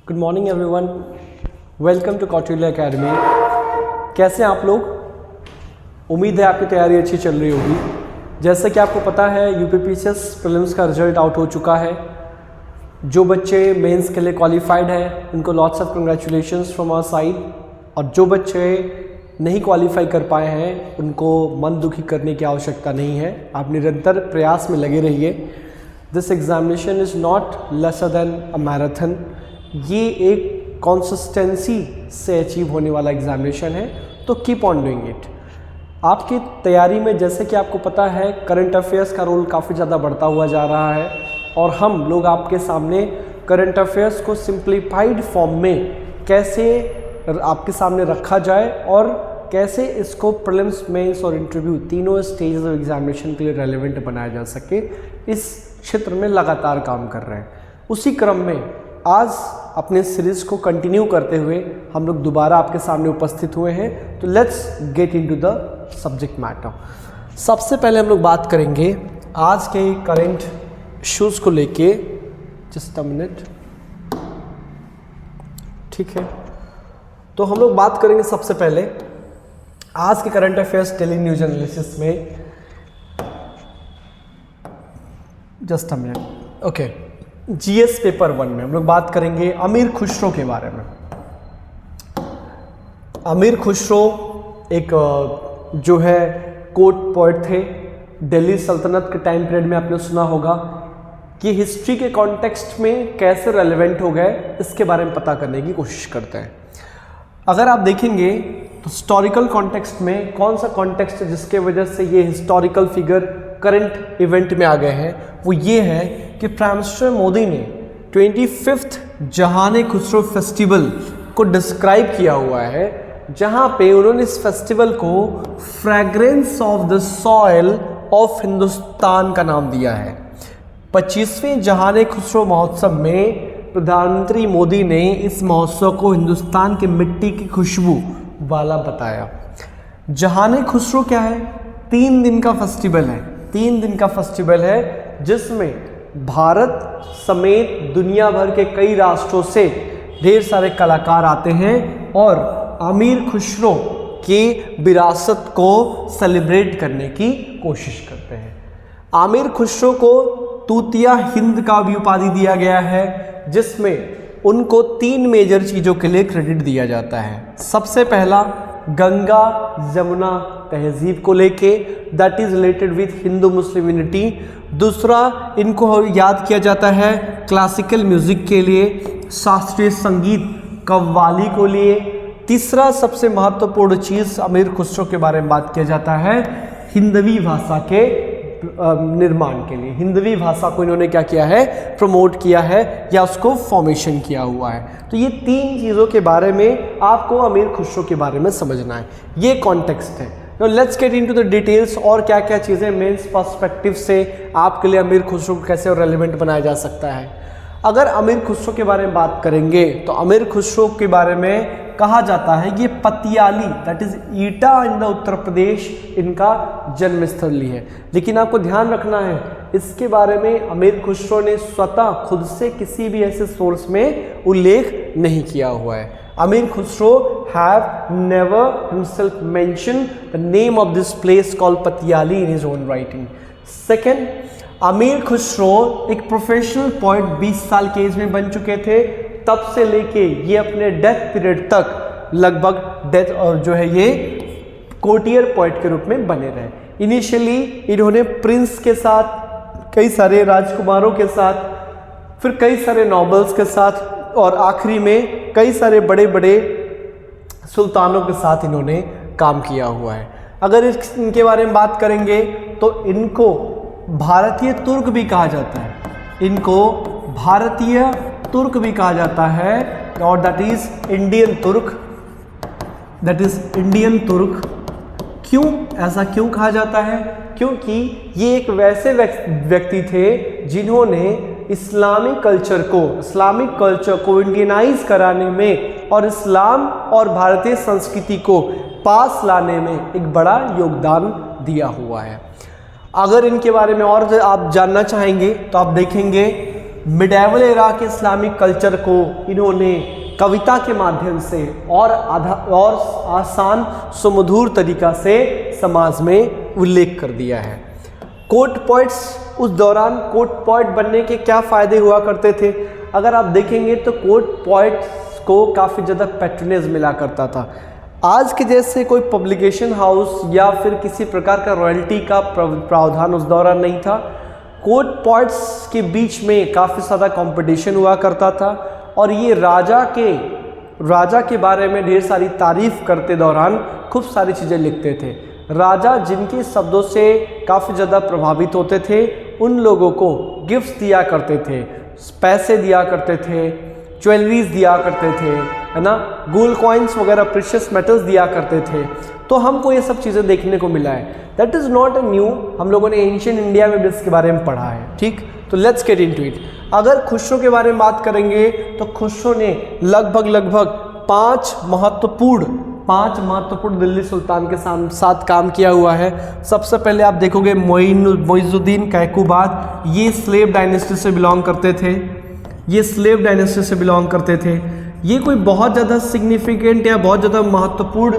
Good morning everyone, welcome to Kautilya academy. कैसे हैं आप लोग? उम्मीद है आपकी तैयारी अच्छी चल रही होगी। जैसे कि आपको पता है यूपीपीसीएस प्रीलिम्स का रिजल्ट आउट हो चुका है। जो बच्चे मेंस के लिए क्वालिफाइड हैं उनको lots of congratulations from our side, और जो बच्चे नहीं क्वालिफाई कर पाए हैं उनको मन दुखी करने की आवश्यकता नहीं है। आप निरंतर प्रयास में लगे रहिए। This examination is not lesser than a marathon. ये एक कंसिस्टेंसी से अचीव होने वाला एग्जामिनेशन है, तो कीप ऑन डूइंग इट। आपकी तैयारी में जैसे कि आपको पता है करंट अफेयर्स का रोल काफ़ी ज़्यादा बढ़ता हुआ जा रहा है, और हम लोग आपके सामने करंट अफेयर्स को सिंप्लीफाइड फॉर्म में कैसे आपके सामने रखा जाए और कैसे इसको प्रीलिम्स, मेंस और इंटरव्यू तीनों स्टेजेस ऑफ एग्जामिनेशन के लिए रेलेवेंट बनाया जा सके, इस क्षेत्र में लगातार काम कर रहे हैं। उसी क्रम में आज अपने सीरीज़ को कंटिन्यू करते हुए हम लोग दोबारा आपके सामने उपस्थित हुए हैं। तो let's get into the subject matter. सबसे पहले हम लोग बात करेंगे आज के करंट इश्यूज़ को लेके। जस्ट अ मिनट, ठीक है। तो हम लोग बात करेंगे सबसे पहले आज के current affairs daily news analysis में। Just a minute, okay. GS paper 1 में हम लोग बात करेंगे अमीर खुसरो के बारे में। अमीर खुसरो एक जो है कोर्ट पोएट थे। दिल्ली सल्तनत के टाइम पीरियड में आपने सुना होगा कि हिस्ट्री के कॉन्टेक्स्ट में कैसे रेलेवेंट हो गए, इसके बारे में पता करने की कोशिश करते हैं। अगर आप देखेंगे तो हिस्टोरिकल कॉन्टेक्स्ट में कौन सा कॉन्टेक्स्ट है जिसके वजह से ये हिस्टोरिकल फिगर करंट इवेंट में आ गए हैं, वो ये है कि प्राइम मिनिस्टर मोदी ने 25th जहान खुसरो फेस्टिवल को डिस्क्राइब किया हुआ है, जहां पे उन्होंने इस फेस्टिवल को fragrance of the soil of Hindustan का नाम दिया है। 25वें जहान खुसरो महोत्सव में प्रधानमंत्री मोदी ने इस महोत्सव को हिंदुस्तान की मिट्टी की खुशबू वाला बताया। जहान खुसरो क्या है? 3 दिन का फेस्टिवल है। 3 दिन का फेस्टिवल है जिसमें भारत समेत दुनिया भर के कई राष्ट्रों से ढेर सारे कलाकार आते हैं और अमीर खुसरो की विरासत को सेलिब्रेट करने की कोशिश करते हैं। आमिर खुसरो को तूतिया हिंद का भी उपाधि दिया गया है, जिसमें उनको 3 मेजर चीज़ों के लिए क्रेडिट दिया जाता है। सबसे पहला गंगा जमुना तहजीब को लेके, that is related with Hindu Muslim unity. दूसरा, इनको याद किया जाता है क्लासिकल म्यूजिक के लिए, शास्त्रीय संगीत कव्वाली को लिए। तीसरा सबसे महत्वपूर्ण चीज़ अमीर खुसरो के बारे में बात किया जाता है हिंदवी भाषा के निर्माण के लिए। हिंदवी भाषा को इन्होंने क्या किया है? प्रमोट किया है या उसको फॉर्मेशन किया हुआ है। तो ये 3 चीज़ों के बारे में आपको अमीर खुसरो के बारे में समझना है। ये कॉन्टेक्स्ट है। तो let's get into the details और क्या क्या चीज़ें मेंस पर्सपेक्टिव से आपके लिए अमीर खुसरो को कैसे रेलेवेंट बनाया जा सकता है। अगर अमीर खुसरो के बारे में बात करेंगे तो अमीर खुसरो के बारे में कहा जाता है ये Patiyali, that is Etah in the Uttar Pradesh, इनका जन्म स्थली है। लेकिन आपको ध्यान रखना है, इसके बारे में अमीर खुसरो ने स्वतः खुद से किसी भी ऐसे सोर्स में उल्लेख नहीं किया हुआ है। Amir Khusro have never himself mention the name of this place called Patiyali in his own writing. Second, Amir Khusro एक प्रोफेशनल पोएट 20 साल के एज में बन चुके थे। तब से लेके ये अपने डेथ पीरियड तक लगभग डेथ और जो है ये कोर्टियर पोएट के रूप में बने रहे। इनिशियली इन्होंने प्रिंस के साथ, कई सारे राजकुमारों के साथ, फिर कई सारे नॉबल्स के साथ, और आखिरी में कई सारे बड़े बड़े सुल्तानों के साथ इन्होंने काम किया हुआ है। अगर इनके बारे में बात करेंगे तो इनको भारतीय तुर्क भी कहा जाता है। इनको भारतीय तुर्क भी कहा जाता है, और दैट इज इंडियन तुर्क। दैट इज इंडियन तुर्क। क्यों ऐसा क्यों कहा जाता है? क्योंकि ये एक वैसे व्यक्ति थे जिन्होंने इस्लामिक कल्चर को इंडियनाइज कराने में और इस्लाम और भारतीय संस्कृति को पास लाने में एक बड़ा योगदान दिया हुआ है। अगर इनके बारे में और आप जानना चाहेंगे तो आप देखेंगे मिडेवल एरा के इस्लामिक कल्चर को इन्होंने कविता के माध्यम से और आसान सुमधुर तरीका से समाज में उल्लेख कर दिया है। कोर्ट पोइट्स, उस दौरान कोर्ट पोइट बनने के क्या फ़ायदे हुआ करते थे? अगर आप देखेंगे तो कोर्ट पोइट्स को काफ़ी ज़्यादा पैट्रनेज मिला करता था। आज के जैसे कोई पब्लिकेशन हाउस या फिर किसी प्रकार का रॉयल्टी का प्रावधान उस दौरान नहीं था। कोर्ट पोइट्स के बीच में काफ़ी ज़्यादा कंपटीशन हुआ करता था और ये राजा के बारे में ढेर सारी तारीफ करते दौरान खूब सारी चीज़ें लिखते थे। राजा जिनके शब्दों से काफ़ी ज़्यादा प्रभावित होते थे उन लोगों को गिफ्ट्स दिया करते थे, पैसे दिया करते थे, ज्वेलरीज दिया करते थे, है ना, गोल्ड कॉइन्स वगैरह प्रीशियस मेटल्स दिया करते थे। तो हमको ये सब चीज़ें देखने को मिला है। That is not a new, हम लोगों ने एंशिएंट इंडिया में भी इसके बारे में पढ़ा है। ठीक, तो लेट्स गेट इनटू इट। अगर खुसरो के बारे में बात करेंगे तो खुसरो ने लगभग 5 महत्वपूर्ण दिल्ली सुल्तान के साथ काम किया हुआ है। सबसे पहले आप देखोगे मोइजुद्दीन कैकुबाद, ये स्लेव डायनेस्टी से बिलोंग करते थे। ये कोई बहुत ज़्यादा सिग्निफिकेंट या बहुत ज़्यादा महत्वपूर्ण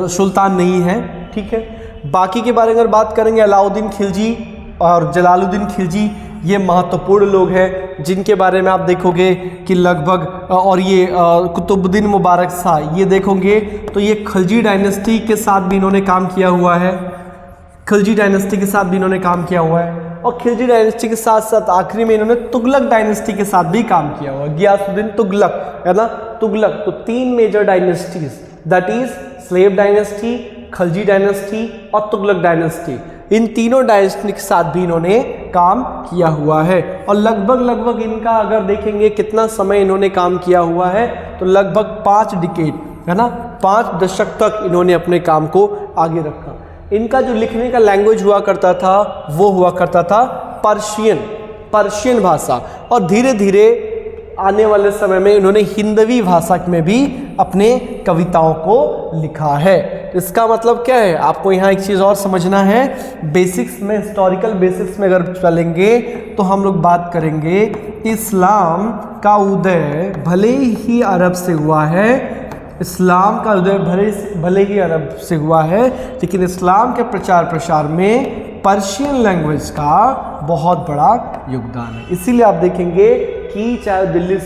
सुल्तान नहीं है। ठीक है, बाकी के बारे में अगर बात करेंगे अलाउद्दीन खिलजी और जलालुद्दीन खिलजी, ये महत्वपूर्ण लोग हैं जिनके बारे में आप देखोगे कि लगभग, और ये कुतुबुद्दीन मुबारक शाह, ये देखोगे तो ये खिलजी डायनेस्टी के साथ भी इन्होंने काम किया हुआ है। और खिलजी डायनेस्टी के साथ साथ आखिरी में इन्होंने तुगलक डायनेस्टी के साथ भी काम किया हुआ है। गियासुद्दीन तुगलक, है ना, तुगलक। तो 3 major dynasties, that is slave dynasty, Khilji dynasty और तुगलक डायनेस्टी, इन तीनों डायनेस्टी के साथ भी इन्होंने काम किया हुआ है। और लगभग इनका अगर देखेंगे कितना समय इन्होंने काम किया हुआ है तो लगभग 5 डिकेड, है ना, 5 दशक तक इन्होंने अपने काम को आगे रखा। इनका जो लिखने का लैंग्वेज हुआ करता था वो हुआ करता था पर्शियन भाषा, और धीरे धीरे आने वाले समय में इन्होंने हिंदवी भाषा में भी अपने कविताओं को लिखा है। इसका मतलब क्या है, आपको यहाँ एक चीज़ और समझना है। बेसिक्स में, हिस्टोरिकल बेसिक्स में अगर चलेंगे तो हम लोग बात करेंगे इस्लाम का उदय भले ही अरब से हुआ है, लेकिन इस्लाम के प्रचार प्रसार में पर्शियन लैंग्वेज का बहुत बड़ा योगदान है। इसीलिए आप देखेंगे कि चाहे दिल्ली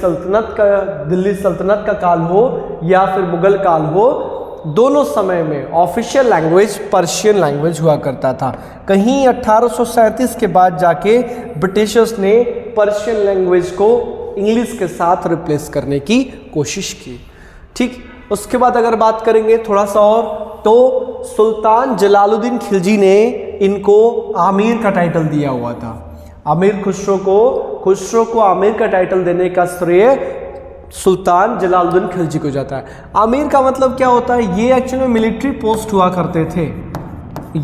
सल्तनत का काल हो या फिर मुगल काल हो, दोनों समय में ऑफिशियल लैंग्वेज पर्शियन लैंग्वेज हुआ करता था। कहीं 1837 के बाद जाके ब्रिटिशर्स ने पर्शियन लैंग्वेज को इंग्लिश के साथ रिप्लेस करने की कोशिश की। ठीक, उसके बाद अगर बात करेंगे थोड़ा सा और, तो सुल्तान जलालुद्दीन खिलजी ने इनको आमिर का टाइटल दिया हुआ था। खुसरो को आमिर का टाइटल देने का श्रेय सुल्तान जलालुद्दीन खिलजी को जाता है। आमिर का मतलब क्या होता है, ये एक्चुअली में मिलिट्री पोस्ट हुआ करते थे।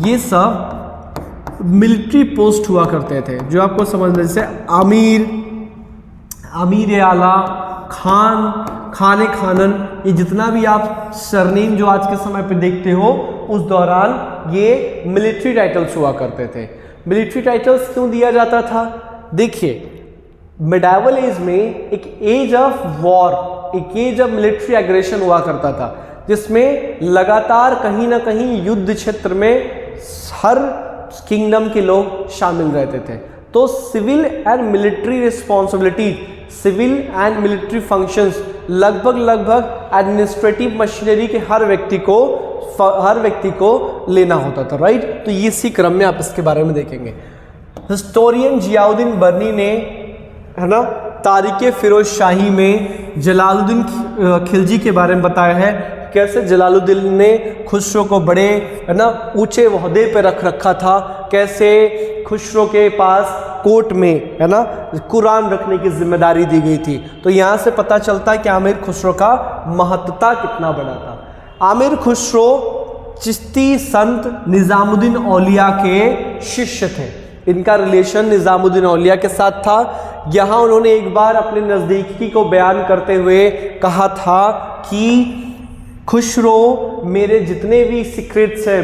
ये सब मिलिट्री पोस्ट हुआ करते थे जो आपको समझना, जैसे आमिर आला, खाने खानन, ये जितना भी आप सरनेम जो आज के समय पे देखते हो, उस दौरान ये मिलिट्री टाइटल्स हुआ करते थे। मिलिट्री टाइटल्स क्यों दिया जाता था? देखिए, मिडाइवल एज में एक एज ऑफ वॉर, एक एज ऑफ मिलिट्री एग्रेशन हुआ करता था, जिसमें लगातार कहीं ना कहीं युद्ध क्षेत्र में हर किंगडम के लोग शामिल रहते थे। तो civil and military responsibility, civil and military functions लगभग एडमिनिस्ट्रेटिव मशीनरी के हर व्यक्ति को लेना होता था, राइट। तो इसी क्रम में आप इसके बारे में देखेंगे। हिस्टोरियन जियाउद्दीन बर्नी ने, है ना, तारीख़ फिरोज शाही में जलालुद्दीन खिलजी के बारे में बताया है, कैसे जलालुद्दीन ने खुसरो को बड़े, है ना, ऊंचे ओहदे पे रख रखा था, कैसे खुसरो के पास कोर्ट में, है ना, कुरान रखने की जिम्मेदारी दी गई थी। तो यहाँ से पता चलता है कि आमिर खुसरो का महत्ता कितना बड़ा था। आमिर खुसरो चिश्ती संत निज़ामुद्दीन औलिया के शिष्य थे। इनका रिलेशन निज़ामुद्दीन औलिया के साथ था। यहाँ उन्होंने एक बार अपने नज़दीकी को बयान करते हुए कहा था कि खुसरो मेरे जितने भी सीक्रेट्स हैं,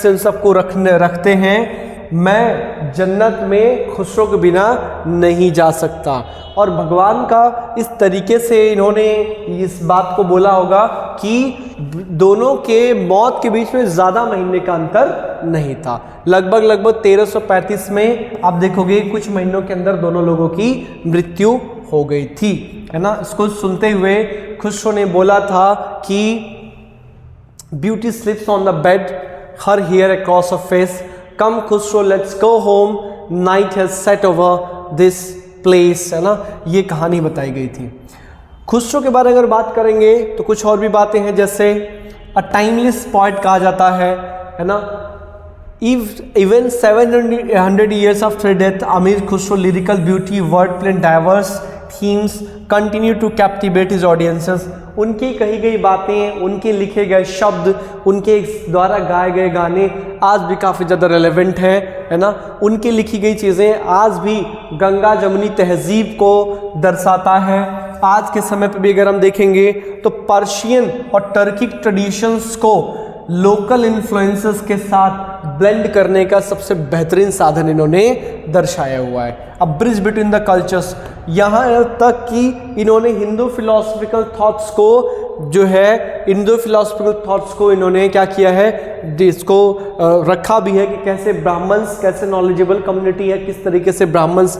उन सबको रखते हैं, मैं जन्नत में खुशरो के बिना नहीं जा सकता। और भगवान का इस तरीके से इन्होंने इस बात को बोला होगा कि दोनों के मौत के बीच में ज़्यादा महीने का अंतर नहीं था। लगभग 1335 में आप देखोगे कुछ महीनों के अंदर दोनों लोगों की मृत्यु हो गई थी, है ना। इसको सुनते हुए खुशरो ने बोला था कि beauty slips on the bed, her hair across a face, come Khusro let's go home, night has set over this place, है ना। ये कहानी बताई गई थी। खुशरो के बारे में अगर बात करेंगे तो कुछ और भी बातें हैं, जैसे अ टाइमलेस पॉइंट कहा जाता है ना। इवन 700 years after death, अमीर Khusro lyrical beauty, wordplay and diverse themes continue to captivate his audiences। उनकी कही गई बातें, उनके लिखे गए शब्द, उनके द्वारा गाए गए गाने आज भी काफ़ी ज़्यादा रेलेवेंट है ना। उनकी लिखी गई चीज़ें आज भी गंगा जमुनी तहजीब को दर्शाता है। आज के समय पर भी अगर हम देखेंगे तो पर्शियन और टर्किक ट्रेडिशंस को लोकल इन्फ्लुएंसेस के साथ ब्लेंड करने का सबसे बेहतरीन साधन इन्होंने दर्शाया हुआ है। अब ब्रिज बिटवीन द कल्चर्स, यहाँ तक कि इन्होंने हिंदू फिलोसफिकल थॉट्स को जो है, हिंदू फिलोसफिकल थॉट्स को इन्होंने क्या किया है, इसको रखा भी है कि कैसे ब्राह्मण्स, कैसे नॉलेजेबल कम्युनिटी है, किस तरीके से ब्राह्मण्स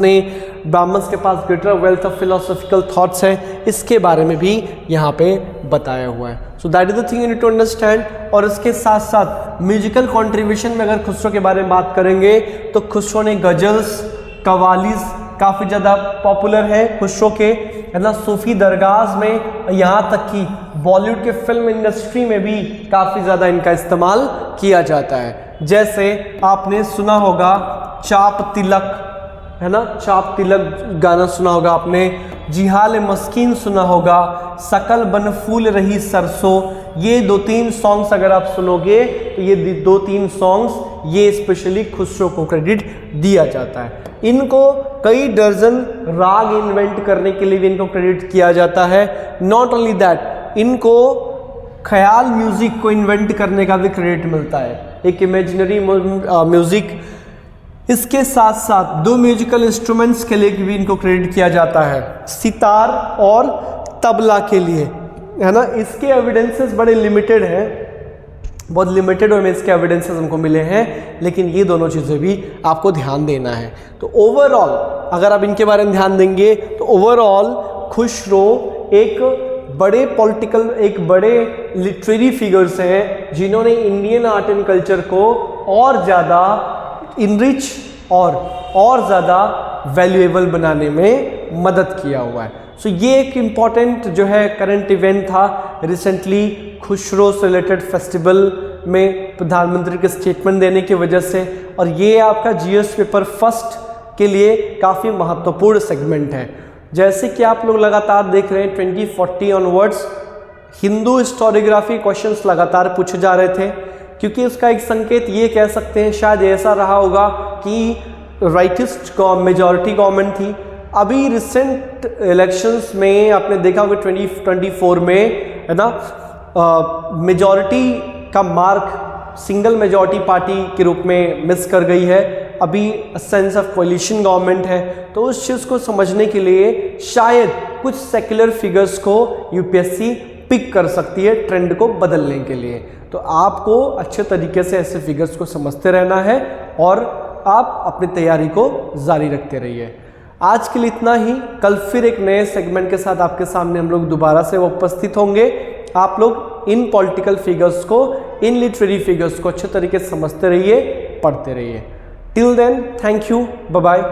के पास greater wealth of philosophical thoughts है, इसके बारे में भी यहाँ पे बताया हुआ है। So that is the thing you need to understand. और इसके साथ साथ म्यूजिकल कॉन्ट्रीब्यूशन में अगर खुशरो के बारे में बात करेंगे तो खुशरो ने गजल्स, कवालीज काफ़ी ज़्यादा पॉपुलर है खुशरो के, है ना। सूफी दरगाह में, यहाँ तक कि बॉलीवुड के फिल्म इंडस्ट्री में भी काफ़ी ज़्यादा इनका इस्तेमाल किया जाता है। जैसे आपने सुना होगा चाप तिलक, है ना, चाप तिलक गाना सुना होगा आपने, जिहाल मस्कीन सुना होगा, सकल बन फूल रही सरसों। ये 2-3 सॉन्ग्स अगर आप सुनोगे तो ये 2-3 सॉन्ग्स ये स्पेशली खुशरो को क्रेडिट दिया जाता है। इनको कई दर्जन राग इन्वेंट करने के लिए भी इनको क्रेडिट किया जाता है। नॉट ओनली दैट, इनको ख्याल म्यूजिक को इन्वेंट करने का भी क्रेडिट मिलता है, एक इमेजिनरी म्यूजिक। इसके साथ साथ 2 म्यूजिकल इंस्ट्रूमेंट्स के लिए भी इनको क्रेडिट किया जाता है, सितार और तबला के लिए, है ना। इसके एविडेंसेस बड़े लिमिटेड हैं, बहुत लिमिटेड वे में इसके एविडेंसेस हमको मिले हैं, लेकिन ये दोनों चीज़ें भी आपको ध्यान देना है। तो ओवरऑल अगर आप इनके बारे में ध्यान देंगे तो ओवरऑल खुशरो एक बड़े पॉलिटिकल, एक बड़े लिटरेरी फिगर्स हैं जिन्होंने इंडियन आर्ट एंड कल्चर को और ज़्यादा इनरिच और ज़्यादा वैल्यूएबल बनाने में मदद किया हुआ है। सो ये एक इम्पॉर्टेंट जो है करंट इवेंट था रिसेंटली खुशरो से रिलेटेड फेस्टिवल में प्रधानमंत्री के स्टेटमेंट देने की वजह से। और ये आपका जीएस पेपर फर्स्ट के लिए काफ़ी महत्वपूर्ण सेगमेंट है। जैसे कि आप लोग लगातार देख रहे हैं 2040 ऑनवर्ड्स हिंदू हिस्टोरियोग्राफी क्वेश्चंस लगातार पूछे जा रहे थे, क्योंकि उसका एक संकेत ये कह सकते हैं शायद ऐसा रहा होगा कि राइटिस्ट मेजॉरिटी गवर्नमेंट थी। अभी रिसेंट इलेक्शंस में आपने देखा होगा 2024 में, है ना, मेजॉरिटी का मार्क सिंगल मेजॉरिटी पार्टी के रूप में मिस कर गई है। अभी सेंस ऑफ कोलिशन गवर्नमेंट है, तो उस चीज़ को समझने के लिए शायद कुछ सेक्युलर फिगर्स को यूपीएससी पिक कर सकती है ट्रेंड को बदलने के लिए। तो आपको अच्छे तरीके से ऐसे फिगर्स को समझते रहना है और आप अपनी तैयारी को जारी रखते रहिए। आज के लिए इतना ही। कल फिर एक नए सेगमेंट के साथ आपके सामने हम लोग दोबारा से उपस्थित होंगे। आप लोग इन पॉलिटिकल फिगर्स को, इन लिटरेरी फिगर्स को अच्छे तरीके से समझते रहिए, पढ़ते रहिए। Till then, thank you, bye bye.